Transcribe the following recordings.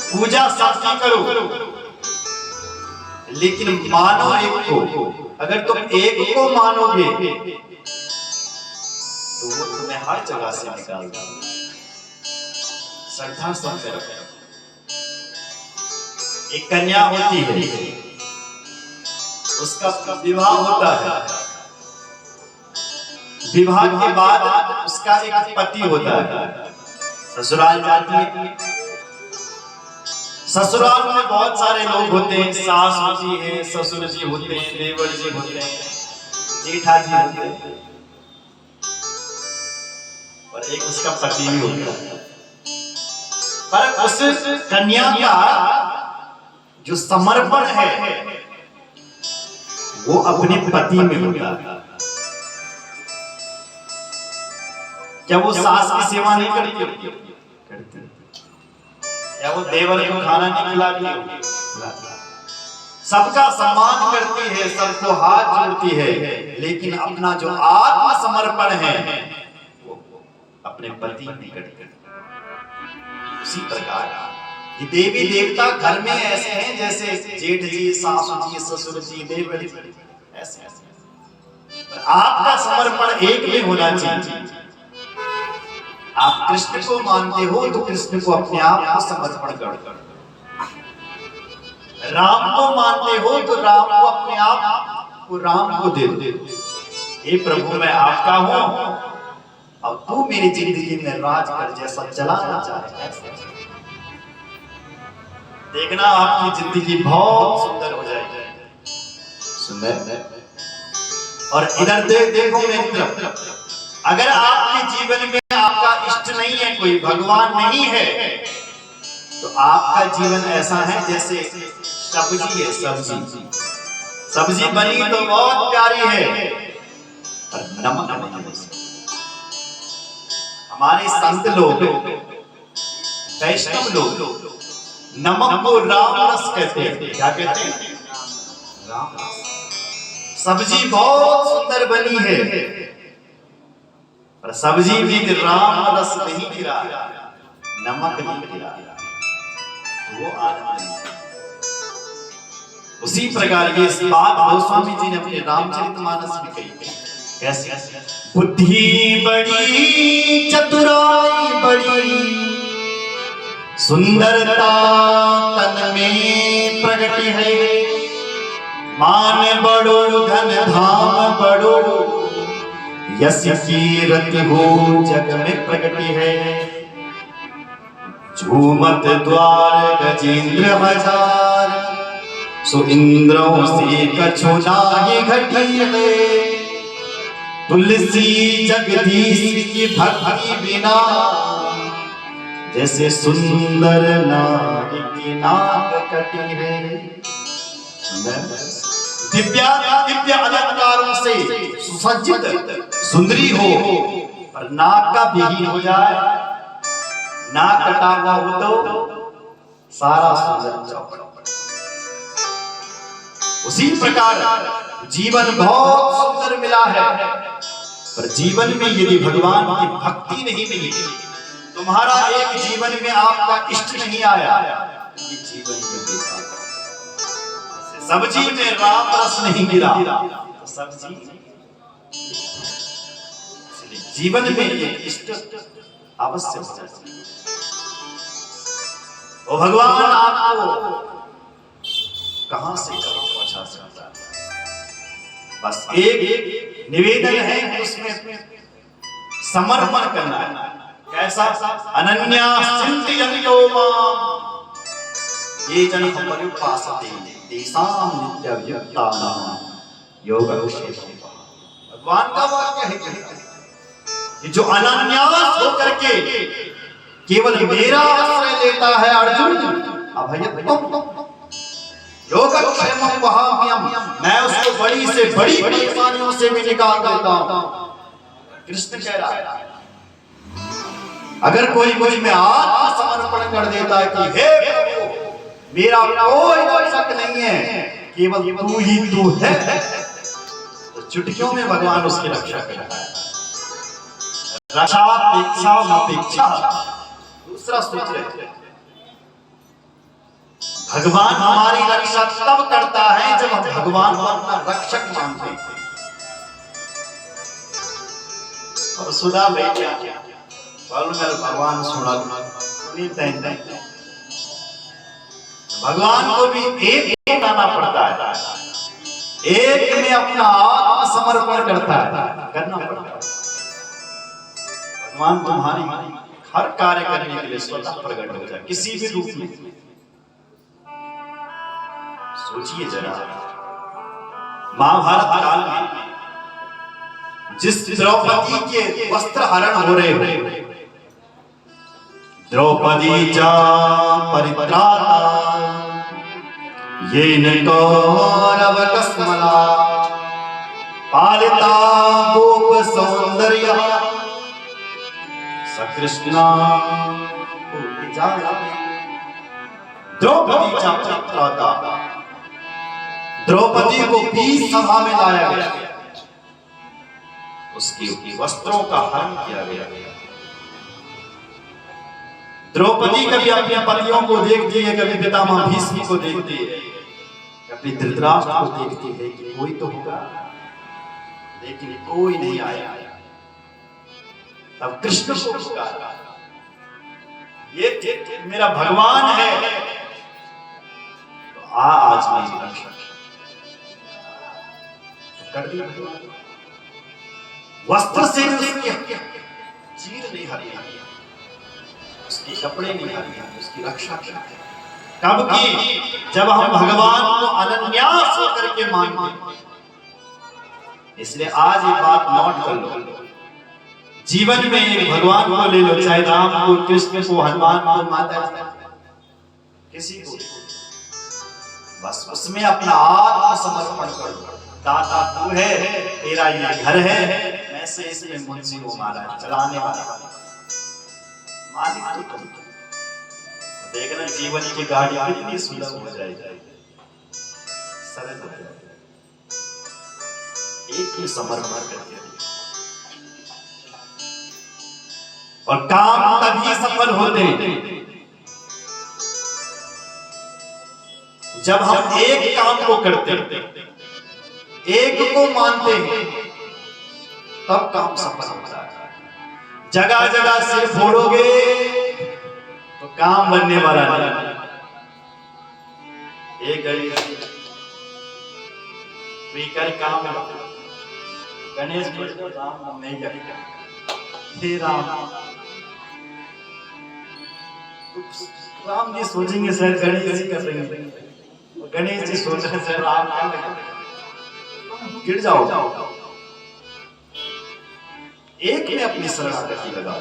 पूजा सबकी करो, लेकिन मानो एक को। अगर तुम एक को मानोगे तो वो तुम्हें हर जगह से निकाल देगा। श्रद्धा से करो। एक कन्या होती है, उसका विवाह होता है, विवाह के बाद उसका एक पति होता है, ससुराल जाती है। ससुराल में बहुत सारे लोग होते हैं, सास जी है, ससुर जी होते हैं, देवर जी होते हैं, जेठा जी होते हैं, और एक उसका पति भी होता है। पर उस कन्या का जो समर्पण है वो अपने पति में होता है। क्या वो सास की सेवा नहीं करती? करती। क्या वो देवर को खाना नहीं खिलाती? सबका सम्मान करती है, सबको हाथ जोड़ती है, लेकिन अपना जो आत्मसमर्पण है वो अपने पति में करती है। उसी प्रकार ये देवी देवता घर में ऐसे हैं जैसे जेठ जी, सासू जी, ससुर जी, देवर जी, ऐसे ऐसे। आपका समर्पण एक में होना चाहिए। आप कृष्ण को मानते हो तो कृष्ण को अपने आप को समर्पण करो। राम को मानते हो तो राम को अपने आप को राम को दे दो। हे प्रभु, मैं आपका हूं और तू मेरी जिंदगी में राज कर, जैसा चलाना चाहे। देखना आपकी जिंदगी बहुत सुंदर हो जाएगी। सुंदर। और इधर देखो मेरी तरफ, अगर आपके जीवन में आपका इष्ट नहीं है, कोई भगवान नहीं है, तो आपका जीवन ऐसा है जैसे सब्जी है। सब्जी बनी तो बहुत प्यारी है, पर नमक नहीं है। हमारे संत लोग, वैष्णव लोग नमक को राम रस कहते हैं। क्या कहते हैं? राम रस। सब्जी बहुत सुंदर बनी है, पर सब्जी में राम रस नहीं गिरा, नमक नहीं गिरा, वो आनंद नहीं। उसी प्रकार ये बात गोस्वामी जी ने अपने रामचरितमानस में कही है। कैसे? बुद्धि बड़ी, चतुराई बड़ी, सुंदरता तन में प्रगट है, मान बड़ो धन धाम बड़ो, यश कीरति हो जग में प्रगट है। झूमत द्वार गजेंद्र हजार, सो इंद्रों से कछु नाहि घटी है। तुलसी जगदीश की भक्ति बिना, जैसे सुंदर नारी की नाक कटी है। दिव्य अलंकारों से सुसज्जित सुंदरी हो, पर नाक का विहीन हो जाए, नाक कटा हुआ हो तो सारा सुंदर चौपट। उसी प्रकार जीवन बहुत सुंदर मिला है, पर जीवन में यदि भगवान की भक्ति नहीं मिली, तुम्हारा एक जीवन में आपका इष्ट नहीं आया, ये जीवन में बेकार। सब्जी में राम रस नहीं गिरा तो सब्जी। जीवन में एक इष्ट अवश्य होना चाहिए। ओ भगवान आपको कहां से कहां पहुंचा सकता है। बस एक निवेदन है, उसमें समर्पण करना है। कैसा? अनन्या चिंतयन्तो मां ये जन पर्युपासते तेषां नित्ययुक्तानां योगक्षेमम्। भगवान का वाक्य है कि जो अनन्यास होकर के केवल मेरा आश्रय लेता है, अर्जुन अभयत्वम् योगक्षेमम् वहाम्यहम्, मैं उसको बड़ी से बड़ी परेशानियों से भी निकाल देता हूं। कृष्ण कह रहा है, अगर कोई मुझ में आत्मसमर्पण कर देता है कि हे प्रभु, मेरा कोई शक नहीं है, केवल तू ही तू है, तो चुटकियों में भगवान उसकी रक्षा करता है। रक्षापेक्षा अपेक्षा दूसरा सूत्र है। भगवान हमारी रक्षा तब करता है जब हम भगवान को अपना रक्षक मानते हैं। और सुधा बेटा भगवान सुना भगवान को भी एक लाना पड़ता है, एक में अपना आत्मसमर्पण करना पड़ता है। भगवान तुम्हारी हर कार्य करने के लिए स्वतः प्रकट हो जाए किसी भी रूप में। सोचिए जरा, महाभारत काल में जिस द्रौपदी के वस्त्र हरण हो रहे हो, द्रौपदी चा परित्राता येन कौरव कस्मला पालिता गोप सौंदर्य सकृष्णा द्रौपदी चा परित्राता, द्रौपदी को 20 सभा में लाया गया, उसके वस्त्रों का हरण किया गया। द्रौपदी कभी अपने पतियों को देखती है, कभी पितामह भीष्म को देखती है, कभी धृतराष्ट्र को देखती है कि कोई तो होगा, लेकिन कोई नहीं आया। तब कृष्ण को पुकारा, ये मेरा भगवान है, तो आज मेरी रक्षा कर दिया। वस्त्र से उसकी चीर नहीं हरी, उसके कपड़े नहीं हरी, उसकी रक्षा की। कब की? जब हम भगवान को अनन्यास होकर के मानते। इसलिए आज ये बात नोट कर लो, जीवन में भगवान को ले लो, चाहे राम को, कृष्ण को, हनुमान को, माता किसी को, बस उसमें अपना आत्मसमर्पण कर लो। दाता तू है, तेरा ये घर है, मैं से इसमें मुंशी को मारा चलाने वाला मालिक तो तुम। देखना जीवन की गाड़ी कितनी सुलभ हो जाएगी, सरल हो जाएगी, एक ही समर्पण करके। और काम तभी सफल होते जब हम एक काम को करते, एक को मानते हैं, तब काम सफल होता है। जगह जगह सिर फोड़ोगे तो काम बनने वाला नहीं। एक गणेश स्वीकार काम गणेश राम नहीं करेगा, हे राम राम जी सोचेंगे शायद गणेश जी कर रहे हैं, गणेश जी सोच रहे शायद राम क्या करेंगे, गिर जाओ। एक में अपनी शरणागति लगा,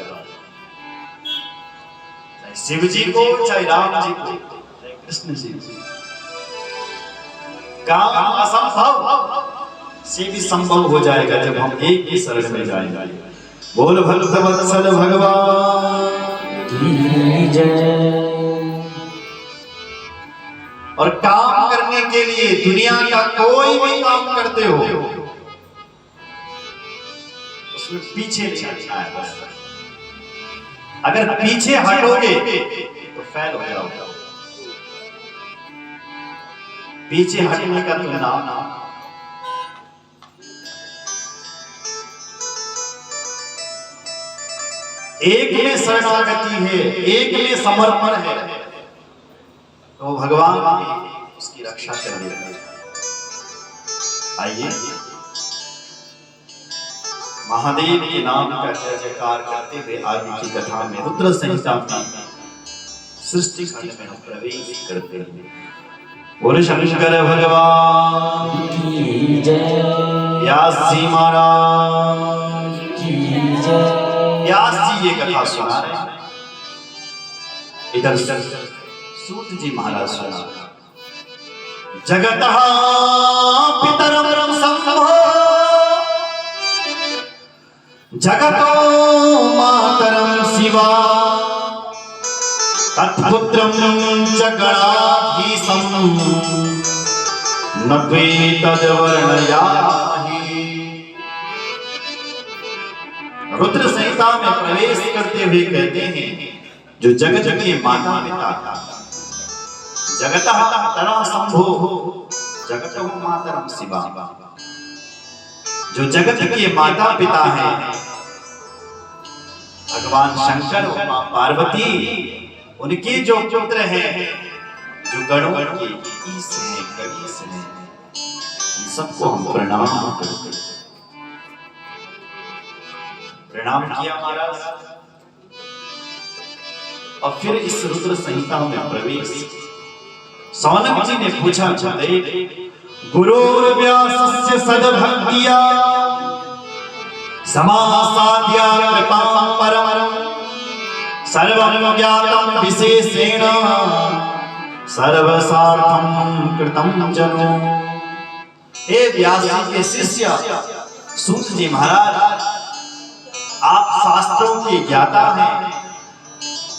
चाहे शिव जी को, चाहे राम जी को, चाहे कृष्ण जी को। काम असंभव से भी संभव हो जाएगा जब हम एक ही शरण में जाएंगे। बोल भक्तवत्सल भगवान की जय। और काम करने के लिए दुनिया का कोई भी काम करते हो, उसमें पीछे नहीं हटना है बस। अगर पीछे हटोगे तो फेल हो जाओगे। पीछे हटने का तो नाम एक में शरणागति है, एक में समर्पण है, तो भगवान उसकी रक्षा करने लगे। आइए महादेव के नाम का जय जयकार करते हुए आगे की कथा में रुद्र संहिता की सृष्टि खंड में हम प्रवेश करते हैं। बोले शंकर भगवान की जय, व्यास जी महाराज की जय। व्यास जी ये कथा सुना रहे हैं, इधर सूत जी महाराज सुना। जगतः पितरं संभो जगतो मातरं शिवा तत्पुत्रं च गणाधीशं न त्वेतद्वर्णयाहि। रुद्र संहिता में प्रवेश करते हुए कहते हैं, जो जगत के माता पिता जगतः तरा शंभो जगत मातरम शिवा। जो जगत के माता पिता हैं भगवान शंकर और मां पार्वती, उनके जो पुत्र हैं, जो गणों के ईश हैं, गणेश हैं, उन सबको हम प्रणाम करते हैं। प्रणाम किया महाराज और फिर इस रुद्र संहिता में प्रवेश। सौनक जी ने पूछा, गुरुर्व्यासस्य सद्भक्तिया समासाद्या कृपां परम सर्वं ज्ञातं विशेषेण सर्वसार्थं कृतं जनो। हे व्यास जी के शिष्य सूत जी महाराज, आप शास्त्रों के ज्ञाता हैं,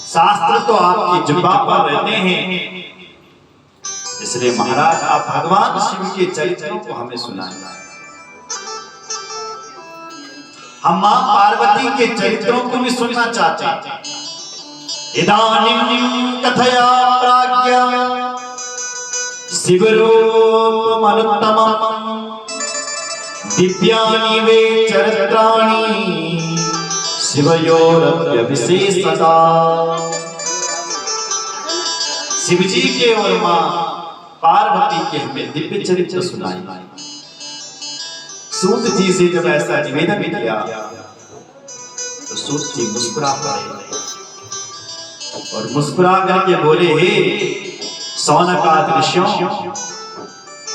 शास्त्र तो आपकी जुबां पर रहते हैं, इसलिए महाराज आप भगवान शिव के चरित्रों को हमें सुनाएं। हम मां पार्वती के चरित्रों को भी सुनना चाहते हैं। इदानीं कथया प्राज्ञा शिवरूपमनुत्तमं दिव्यानि वे चरित्राणि शिवयोरप्यविशेषता। शिवजी के और मां पार्वती के हमें दिव्य चरित्र सुनाई। सूत जी से जब ऐसा निवेदन किया तो सूत जी मुस्कुरा पड़े और मुस्कुरा करके बोले, हे सौनकादृश्यों,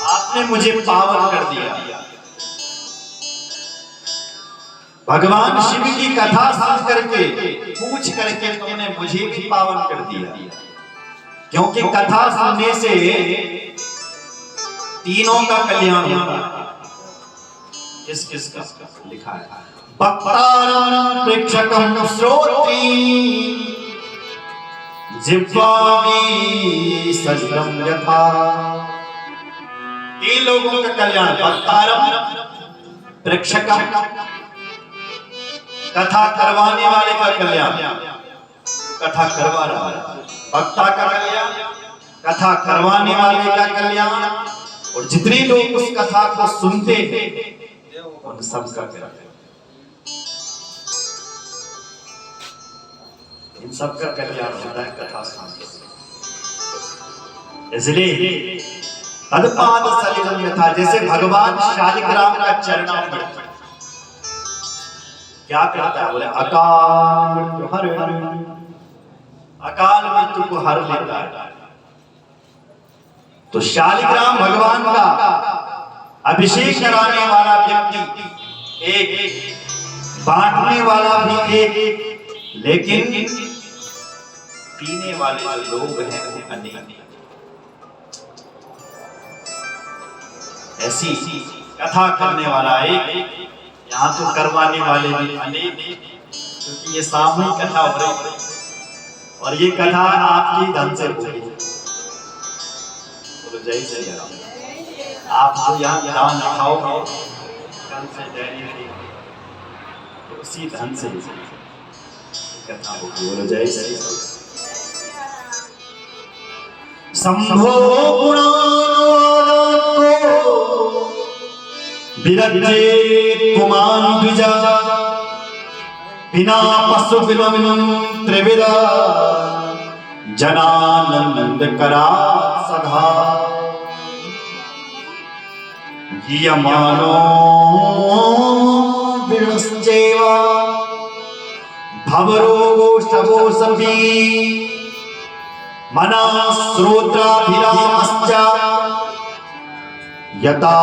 आपने मुझे पावन कर दिया। भगवान शिव की कथा सुन करके, पूछ करके तुमने मुझे भी पावन कर दिया, क्योंकि कथा सुनने से तीनों का कल्याण होता है। किस किस का लिखा है? वक्तारं प्रेक्षकं श्रोत्री जिह्वावी सजनं यथा। तीन लोगों का कल्याण, वक्तारं प्रेक्षकं, कथा करवाने वाले का कल्याण, कथा करवा रहा है, वक्ता का कल्याण, कथा करवाने वाले का कल्याण, और जितने लोग उस कथा को सुनते हैं उन सब का कल्याण। इन सब का कल्याण होता है कथा सुनने से। इसलिए तदपाद सलिलम यथा, जैसे भगवान शालिग्राम का चरणामृत क्या करता है? बोले अकाल मृत्यु हर, अकाल मृत्यु को हर लेता है। तो शालिग्राम भगवान का अभिषेक कराने वाला व्यक्ति एक, बांटने वाला भी एक, लेकिन पीने वाले जो लोग हैं वो अनेक। ऐसी कथा करने वाला एक, यहाँ तो करवाने वाले भी अनेक, क्योंकि ये सामूहिक कथा हो रही और ये कथा आपकी धन से हो रही है। जय श्री राम। आप जो यहाँ दान लिखाओगे कल से डेली, तो उसी धन से कथा होगी। बोलो जय श्री राम। संभो गुणानुवादातो विरज्येत पुमान् द्विजा बिना पशु विलंबिनं त्रिविधा जनानंद करा सदा। गीयमानो विनश्चैव भवरोगो शवोऽपि मनः श्रोत्राभिरामश्च यथा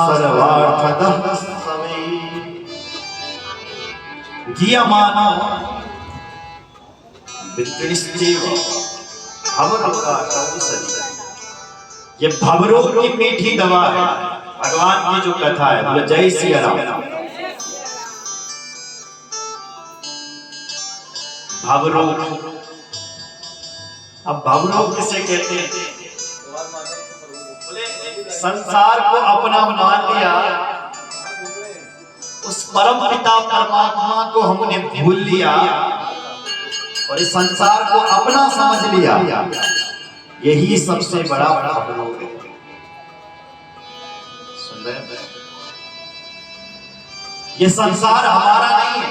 सर्वार्थतः समे। गीयमानो विनश्चैव भवरोगा शवोऽपि, ये भवरोग की मीठी दवा है। भगवान की जो कथा है, बोले जय श्री राम। भवरोग, अब भवरोग किसे कहते हैं? बोले संसार को अपना मान लिया, उस परम पिता परमात्मा को हमने भूल लिया और इस संसार को अपना समझ लिया, यही सबसे बड़ा भवरोग है। सुन रहे हैं? ये संसार हमारा नहीं है।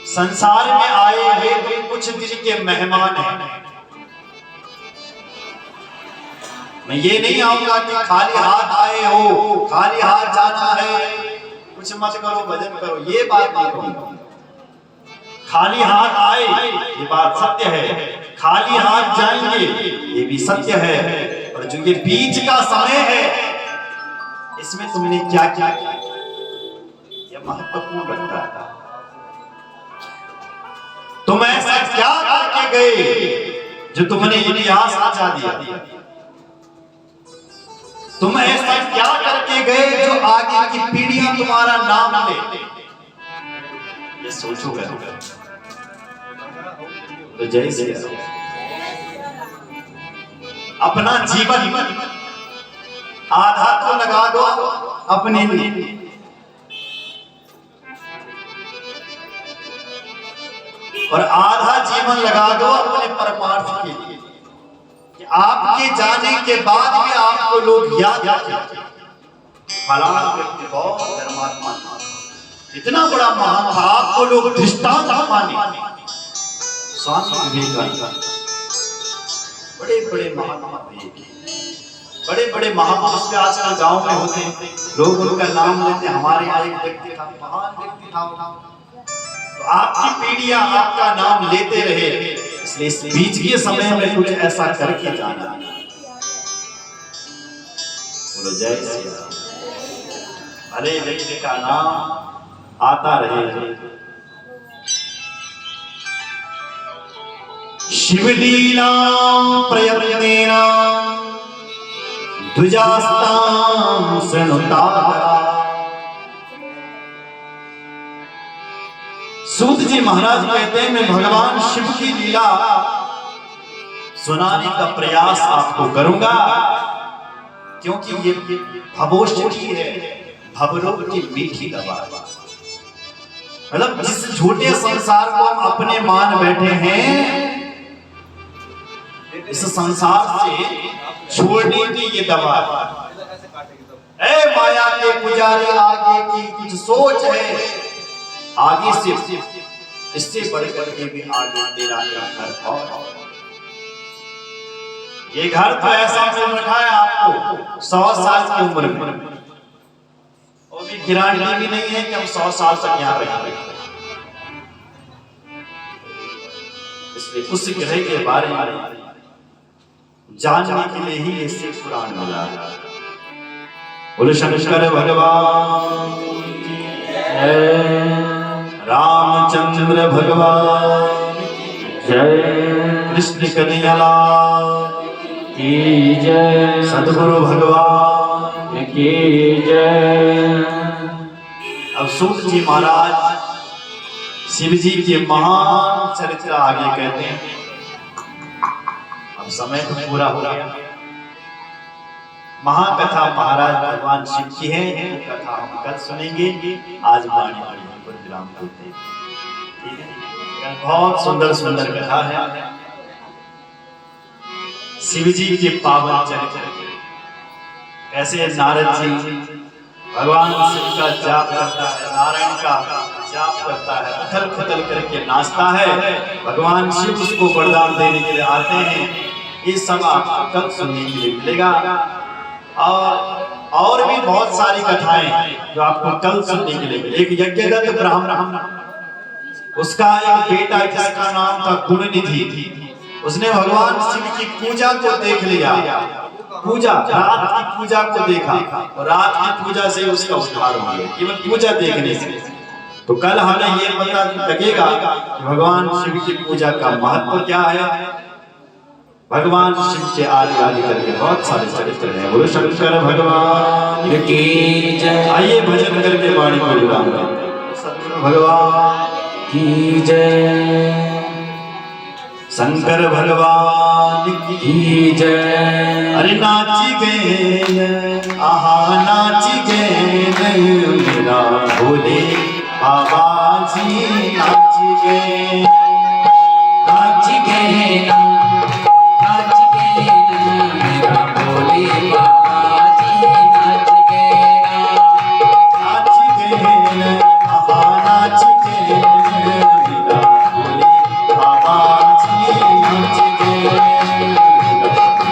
संसार में आए हुए भी कुछ दिन के मेहमान हैं। मैं ये नहीं आऊंगा कि खाली हाथ आए हो, खाली हाथ जाना है, कुछ मत करो, भजन करो, ये बात नहीं कहूंगा। खाली हाथ आए ये बात सत्य है, खाली हाथ जाएंगे ये भी सत्य है, और जो ये बीच का समय है इसमें तुमने क्या क्या किया ये महत्वपूर्ण लगता है। तुम ऐसा क्या करके गए जो तुमने इतिहास बचा दिया? तुम ऐसा क्या करके गए जो आगे की पीढ़ियां तुम्हारा नाम ले? ये सोचोगे तो जैसे अपना जीवन आधा तो लगा दो अपने लिए, और आधा जीवन लगा दो अपने परमार्थ के लिए, कि आपके जाने के बाद भी आपको लोग याद रखें फलाना व्यक्ति बहुत धर्मात्मा था, इतना बड़ा महान था, आपको लोग दृष्टांत माने। स्वामी विवेकानंद बड़े बड़े महात्मा थे, बड़े बड़े महापुरुष भी आजकल गांव में होते हैं, लोग उनका नाम लेते। हमारे यहाँ एक व्यक्ति था, महान व्यक्ति था, तो आपकी पीढ़ियां आपका नाम लेते रहे, इसलिए इस बीच के समय में कुछ ऐसा करके जाना। बोलो जय श्री राम। अरे व्यक्ति का नाम आता रहे। शिवलीला प्रयत्नेन द्विजास्तां शृणुतादरा। सूत जी महाराज कहते हैं मैं भगवान शिव की लीला सुनाने का प्रयास आपको करूंगा, क्योंकि ये भवोषधि है, भवरोग की मीठी दवा। मतलब जिस झूठे संसार को हम अपने मान बैठे हैं, इस संसार से छोड़ने की ये दवा है। ए माया के पुजारी, आगे की कुछ सोच है, आगे से इससे बढ़कर के भी आगे तेरा घर, और ये घर तो ऐसा मिल रखा है आपको 100 साल की उम्र में, और भी गारंटी भी नहीं है कि हम 100 साल तक यहाँ रहेंगे। इसलिए उस ग्रह के बारे में जानने के लिए ही ये शिव पुराण मिला है। बोलो शंकर भगवान की जय, रामचंद्र भगवान जय, कृष्ण कन्हैया की जय, सद्गुरु भगवान की जय। अब सूत जी महाराज शिव जी के महान चरित्र आगे कहते हैं। अब समय तो पूरा हो गया। महाकथा महाराज भगवान शिव की है, कथा हम कल सुनेंगे। आज वाणी पर विराम करते हैं, ठीक है? बहुत सुंदर सुंदर कथा है शिव जी के पावन चरित्र। कैसे नारद जी भगवान शिव का जाप करता है, नारायण का जाप करता है, उथल पुथल करके नाचता है, भगवान शिव उसको वरदान देने के लिए आते हैं। ये सब आपको कल सुनने के लिए मिलेगा, और भी बहुत सारी कथाएं जो आपको कल सुनने के लिए मिलेगी। एक यज्ञदत्त ब्राह्मण, उसका एक बेटा जिसका नाम था गुणनिधि, उसने भगवान शिव की पूजा को देख लिया, पूजा रात की पूजा को देखा, और रात की पूजा से उसका उद्धार हो गया, केवल पूजा देखने से। तो कल हमें ये पता लगेगा कि भगवान शिव की पूजा का महत्व क्या है। भगवान शिव के आदि आदि करके बहुत सारे चरित्र हैं। बोलो शंकर भगवान की जय। आइए भजन करके वाणी को विराम करते हैं। सद्गुरु भगवान की जय, शंकर भगवान की जय। अरे नाची गए आहा नाची गए मेरा भोले बाबा जी।